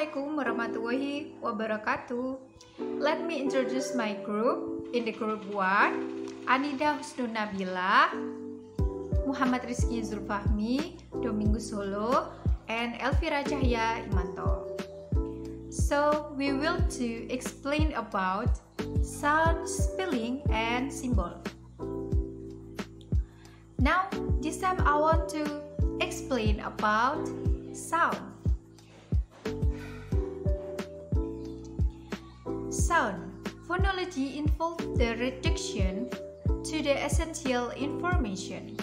Assalamualaikum warahmatullahi wabarakatuh. Let me introduce my group. In the group 1, Anida, Husnun, Nabila, Muhammad Rizqi, Dzul, Fahmi, Dominggus Holo, and Elvira, Cahya, Imanto. So we will to explain about sound, spelling, and symbol. Now this time I want to explain about sound. Sound phonology involves the reduction to the essential information.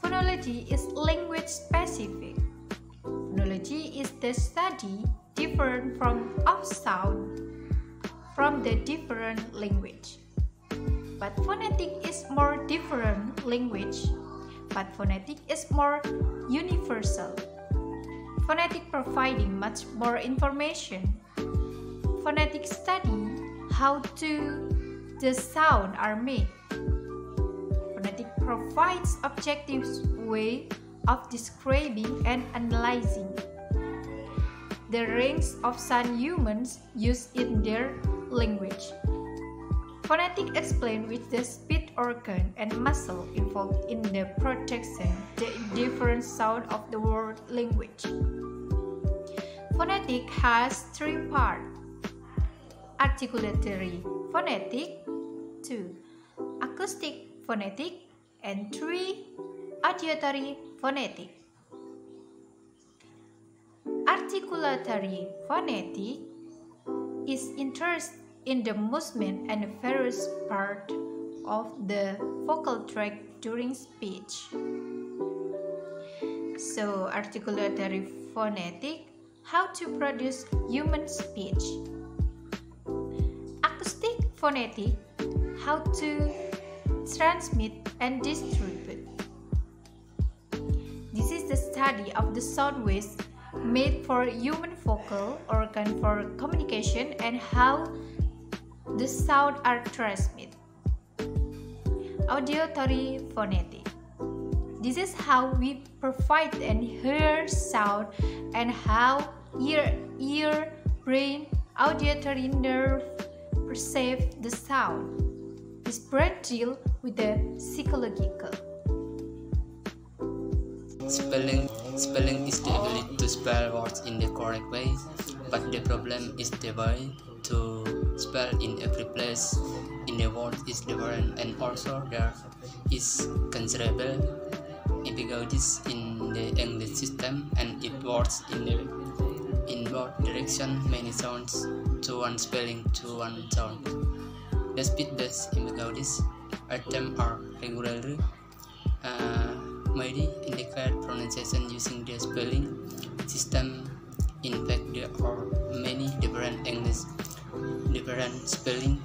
Phonology is language specific. Phonology is the study different of sound from the different language. But phonetic is more different language. But phonetic is more universal. Phonetic providing much more information. Phonetic study how the sound are made. Phonetic provides objective way of describing and analyzing the range of sound humans use in their language. Phonetic explain which the speech organ and muscle involved in the production the different sound of the word language. Phonetic has 3 parts: articulatory phonetic, 2 acoustic phonetic, and 3 auditory phonetic. Articulatory phonetic is interested in the movement and various parts of the vocal tract during speech. So articulatory phonetic, how to produce human speech. Acoustic phonetic, how to transmit and distribute. This is the study of the sound waves made for human vocal organ for communication and how the sound are transmitted. Auditory phonetic. This is how we provide and hear sound and how ear, brain, auditory nerve perceive the sound. This part deal with the psychological. Spelling is the ability to spell words in the correct way, but the problem is the way to spell in every place in the world is different, and also there is considerable ambiguities in the English system, and it works in both directions, many sounds to one spelling to one sound. Despite these ambiguities, items are regularly made indicate pronunciation using the spelling system. In fact, there are many different spelling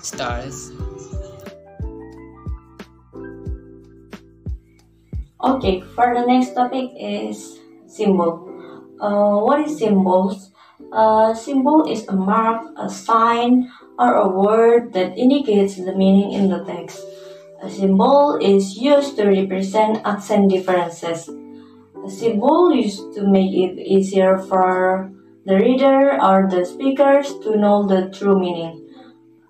styles. Okay, for the next topic is symbol. What is symbols? Symbol is a mark, a sign, or a word that indicates the meaning in the text. A symbol is used to represent accent differences. A symbol used to make it easier for the reader or the speakers to know the true meaning.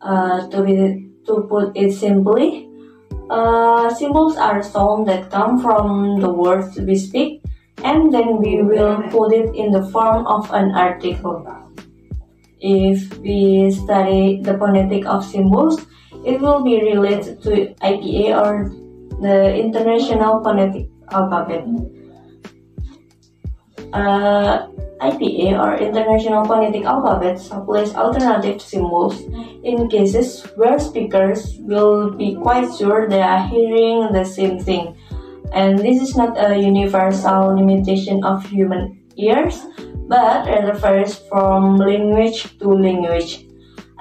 To put it simply, symbols are sounds that come from the words we speak, and then we will put it in the form of an article. If we study the phonetic of symbols, it will be related to IPA or the International Phonetic Alphabet. IPA or International Phonetic Alphabet supplies alternative symbols in cases where speakers will be quite sure they are hearing the same thing. And this is not a universal limitation of human ears, but rather varies from language to language.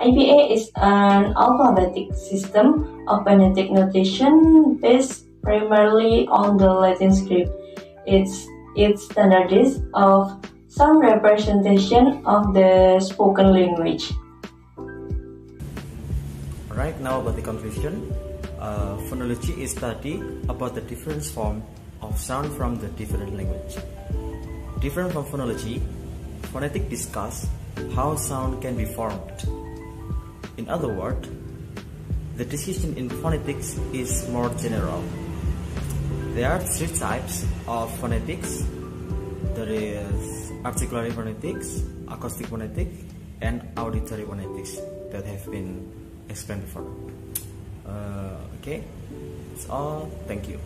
IPA is an alphabetic system of phonetic notation based primarily on the Latin script. Its standards of some representation of the spoken language. Right now about the conclusion, phonology is study about the different form of sound from the different language. Different from phonology, phonetics discuss how sound can be formed. In other words, the decision in phonetics is more general. There are three types of phonetics. There is articulatory phonetics, acoustic phonetics, and auditory phonetics that have been explained before. Okay, that's all. Thank you.